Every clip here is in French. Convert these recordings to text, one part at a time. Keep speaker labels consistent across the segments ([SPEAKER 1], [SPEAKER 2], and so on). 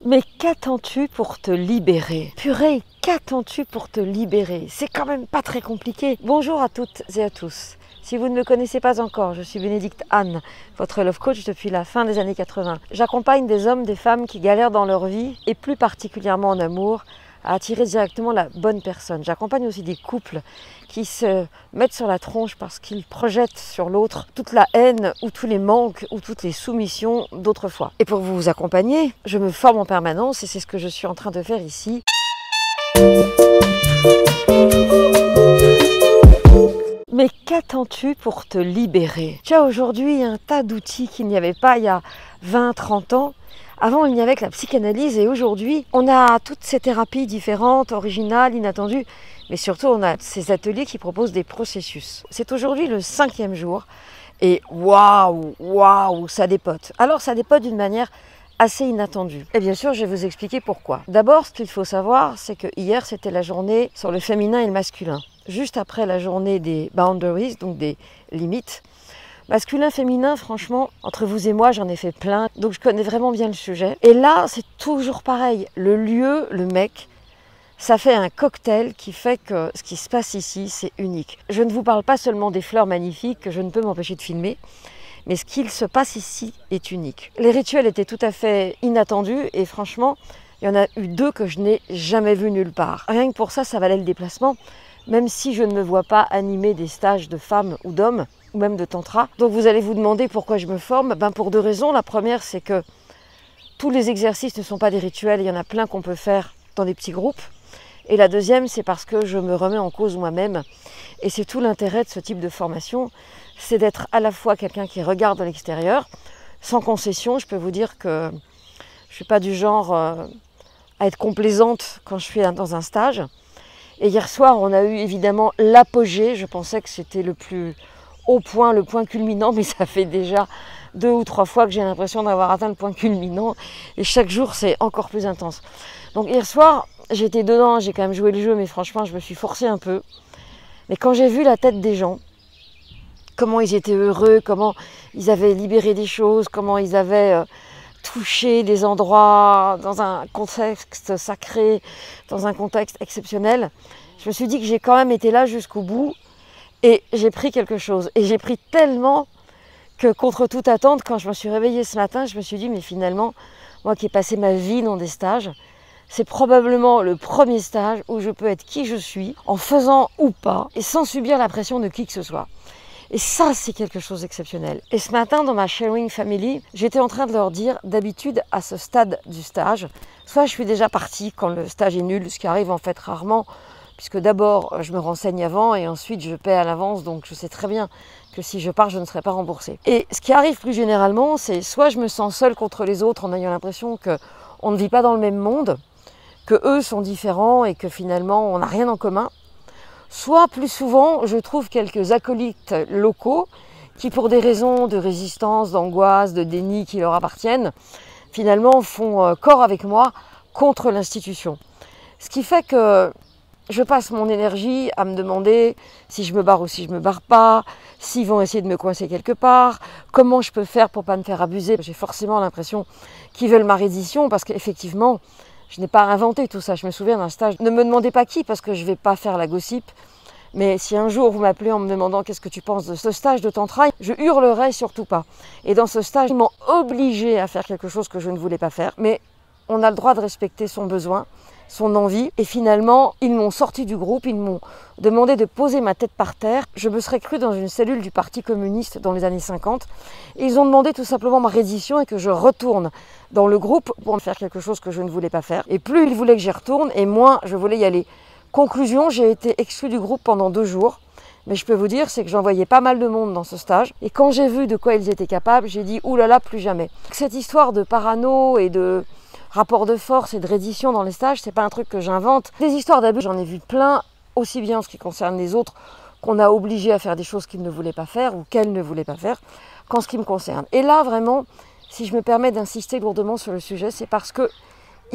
[SPEAKER 1] Mais qu'attends-tu pour te libérer? Purée, qu'attends-tu pour te libérer? C'est quand même pas très compliqué. Bonjour à toutes et à tous. Si vous ne me connaissez pas encore, je suis Bénédicte Anne, votre love coach depuis la fin des années 80. J'accompagne des hommes, des femmes qui galèrent dans leur vie, et plus particulièrement en amour, à attirer directement la bonne personne. J'accompagne aussi des couples qui se mettent sur la tronche parce qu'ils projettent sur l'autre toute la haine ou tous les manques ou toutes les soumissions d'autrefois. Et pour vous accompagner, je me forme en permanence et c'est ce que je suis en train de faire ici. Mais qu'attends-tu pour te libérer? Tu as aujourd'hui un tas d'outils qu'il n'y avait pas il y a 20-30 ans. Avant, il n'y avait que la psychanalyse et aujourd'hui, on a toutes ces thérapies différentes, originales, inattendues. Mais surtout, on a ces ateliers qui proposent des processus. C'est aujourd'hui le 5e jour et waouh, ça dépote. Alors, ça dépote d'une manière assez inattendue. Et bien sûr, je vais vous expliquer pourquoi. D'abord, ce qu'il faut savoir, c'est que hier, c'était la journée sur le féminin et le masculin. Juste après la journée des boundaries, donc des limites. Masculin, féminin, franchement, entre vous et moi, j'en ai fait plein, donc je connais vraiment bien le sujet. Et là, c'est toujours pareil. Le lieu, le mec, ça fait un cocktail qui fait que ce qui se passe ici, c'est unique. Je ne vous parle pas seulement des fleurs magnifiques que je ne peux m'empêcher de filmer, mais ce qu'il se passe ici est unique. Les rituels étaient tout à fait inattendus et franchement, il y en a eu 2 que je n'ai jamais vus nulle part. Rien que pour ça, ça valait le déplacement, même si je ne me vois pas animer des stages de femmes ou d'hommes, ou même de tantra. Donc vous allez vous demander pourquoi je me forme. Pour 2 raisons. La première, c'est que tous les exercices ne sont pas des rituels, il y en a plein qu'on peut faire dans des petits groupes. Et la deuxième, c'est parce que je me remets en cause moi-même. Et c'est tout l'intérêt de ce type de formation, c'est d'être à la fois quelqu'un qui regarde de l'extérieur, sans concession. Je peux vous dire que je ne suis pas du genre à être complaisante quand je suis dans un stage. Et hier soir, on a eu évidemment l'apogée. Je pensais que c'était le plus haut point, le point culminant, mais ça fait déjà 2 ou 3 fois que j'ai l'impression d'avoir atteint le point culminant. Et chaque jour, c'est encore plus intense. Donc hier soir, j'étais dedans, j'ai quand même joué le jeu, mais franchement, je me suis forcée un peu. Mais quand j'ai vu la tête des gens, comment ils étaient heureux, comment ils avaient libéré des choses, comment ils avaient touché des endroits dans un contexte sacré, dans un contexte exceptionnel, je me suis dit que j'ai quand même été là jusqu'au bout et j'ai pris quelque chose. Et j'ai pris tellement que contre toute attente, quand je me suis réveillée ce matin, je me suis dit, mais finalement, moi qui ai passé ma vie dans des stages, c'est probablement le premier stage où je peux être qui je suis, en faisant ou pas, et sans subir la pression de qui que ce soit. Et ça, c'est quelque chose d'exceptionnel. Et ce matin, dans ma sharing family, j'étais en train de leur dire, d'habitude, à ce stade du stage, soit je suis déjà partie quand le stage est nul, ce qui arrive en fait rarement, puisque d'abord, je me renseigne avant et ensuite, je paie à l'avance, donc je sais très bien que si je pars, je ne serai pas remboursée. Et ce qui arrive plus généralement, c'est soit je me sens seule contre les autres en ayant l'impression qu'on ne vit pas dans le même monde, que eux sont différents et que finalement, on n'a rien en commun. Soit plus souvent, je trouve quelques acolytes locaux qui, pour des raisons de résistance, d'angoisse, de déni qui leur appartiennent, finalement font corps avec moi contre l'institution. Ce qui fait que je passe mon énergie à me demander si je me barre ou si je ne me barre pas, s'ils vont essayer de me coincer quelque part, comment je peux faire pour ne pas me faire abuser. J'ai forcément l'impression qu'ils veulent ma reddition parce qu'effectivement, je n'ai pas inventé tout ça. Je me souviens d'un stage. Ne me demandez pas qui parce que je ne vais pas faire la gossip. Mais si un jour vous m'appelez en me demandant qu'est-ce que tu penses de ce stage de tantra, je hurlerai surtout pas. Et dans ce stage, ils m'ont obligée à faire quelque chose que je ne voulais pas faire. Mais on a le droit de respecter son besoin, son envie. Et finalement, ils m'ont sorti du groupe, ils m'ont demandé de poser ma tête par terre. Je me serais crue dans une cellule du Parti communiste dans les années 50. Et ils ont demandé tout simplement ma reddition et que je retourne dans le groupe pour faire quelque chose que je ne voulais pas faire. Et plus ils voulaient que j'y retourne, et moins je voulais y aller. Conclusion, j'ai été exclue du groupe pendant 2 jours. Mais je peux vous dire, c'est que j'en voyais pas mal de monde dans ce stage. Et quand j'ai vu de quoi ils étaient capables, j'ai dit, oulala, plus jamais. Cette histoire de parano et de rapport de force et de reddition dans les stages, c'est pas un truc que j'invente. Des histoires d'abus, j'en ai vu plein, aussi bien en ce qui concerne les autres, qu'on a obligé à faire des choses qu'ils ne voulaient pas faire ou qu'elles ne voulaient pas faire, qu'en ce qui me concerne. Et là, vraiment, si je me permets d'insister lourdement sur le sujet, c'est parce que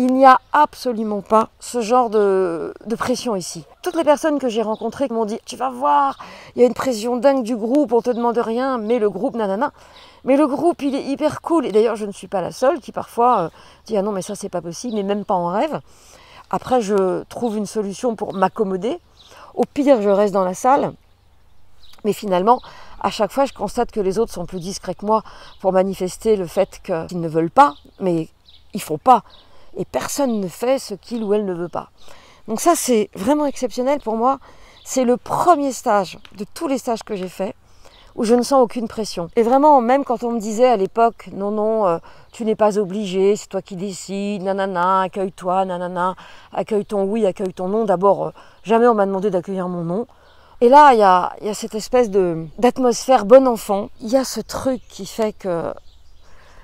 [SPEAKER 1] Il n'y a absolument pas ce genre de pression ici. Toutes les personnes que j'ai rencontrées m'ont dit « Tu vas voir, il y a une pression dingue du groupe, on te demande rien, mais le groupe, nanana. » Mais le groupe, il est hyper cool. Et d'ailleurs, je ne suis pas la seule qui parfois dit « Ah non, mais ça, c'est pas possible, mais même pas en rêve. » Après, je trouve une solution pour m'accommoder. Au pire, je reste dans la salle. Mais finalement, à chaque fois, je constate que les autres sont plus discrets que moi pour manifester le fait qu'ils ne veulent pas, mais ils ne font pas. Et personne ne fait ce qu'il ou elle ne veut pas. Donc ça, c'est vraiment exceptionnel pour moi. C'est le premier stage de tous les stages que j'ai faits où je ne sens aucune pression. Et vraiment, même quand on me disait à l'époque, non, non, tu n'es pas obligé, c'est toi qui décides, nanana, accueille-toi, nanana, accueille ton oui, accueille ton non. D'abord, jamais on m'a demandé d'accueillir mon nom. Et là, il y a cette espèce d'atmosphère bon enfant. Il y a ce truc qui fait que,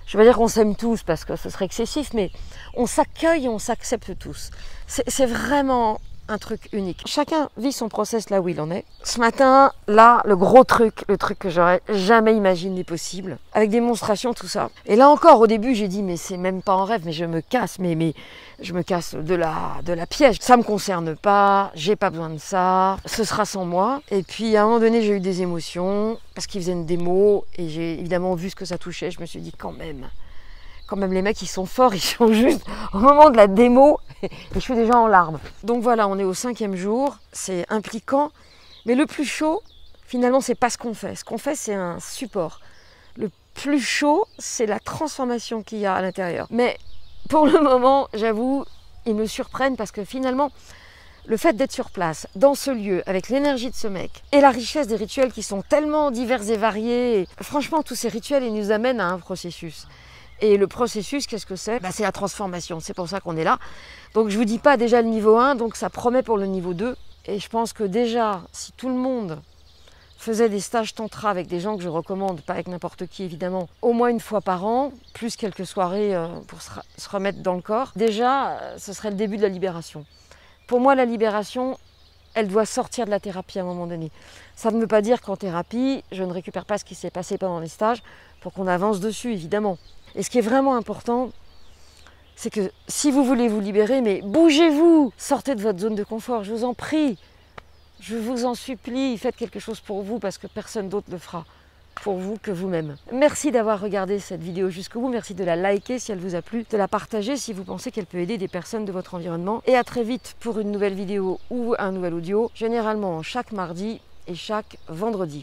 [SPEAKER 1] je vais dire qu'on s'aime tous parce que ce serait excessif, mais on s'accueille et on s'accepte tous. C'est vraiment un truc unique. Chacun vit son process là où il en est. Ce matin, là, le gros truc, le truc que j'aurais jamais imaginé possible, avec démonstration, tout ça. Et là encore, au début, j'ai dit, mais c'est même pas en rêve, mais je me casse, mais je me casse de la pièce. Ça me concerne pas, j'ai pas besoin de ça, ce sera sans moi. Et puis, à un moment donné, j'ai eu des émotions, parce qu'ils faisaient une démo, et j'ai évidemment vu ce que ça touchait. Je me suis dit, quand même, les mecs, ils sont forts, ils sont juste au moment de la démo, et je suis déjà en larmes. Donc voilà, on est au 5e jour, c'est impliquant, mais le plus chaud, finalement, c'est pas ce qu'on fait. Ce qu'on fait, c'est un support. Le plus chaud, c'est la transformation qu'il y a à l'intérieur. Mais pour le moment, j'avoue, ils me surprennent parce que finalement, le fait d'être sur place, dans ce lieu, avec l'énergie de ce mec, et la richesse des rituels qui sont tellement divers et variés, franchement, tous ces rituels, ils nous amènent à un processus. Et le processus, qu'est-ce que c'est ? C'est la transformation, c'est pour ça qu'on est là. Donc je ne vous dis pas déjà le niveau 1, donc ça promet pour le niveau 2. Et je pense que déjà, si tout le monde faisait des stages tantra avec des gens que je recommande, pas avec n'importe qui évidemment, au moins une fois par an, plus quelques soirées pour se remettre dans le corps, déjà, ce serait le début de la libération. Pour moi, la libération, elle doit sortir de la thérapie à un moment donné. Ça ne veut pas dire qu'en thérapie, je ne récupère pas ce qui s'est passé pendant les stages pour qu'on avance dessus, évidemment. Et ce qui est vraiment important, c'est que si vous voulez vous libérer, mais bougez-vous, sortez de votre zone de confort, je vous en prie, je vous en supplie, faites quelque chose pour vous parce que personne d'autre le fera pour vous que vous-même. Merci d'avoir regardé cette vidéo jusqu'au bout, merci de la liker si elle vous a plu, de la partager si vous pensez qu'elle peut aider des personnes de votre environnement. Et à très vite pour une nouvelle vidéo ou un nouvel audio, généralement chaque mardi et chaque vendredi.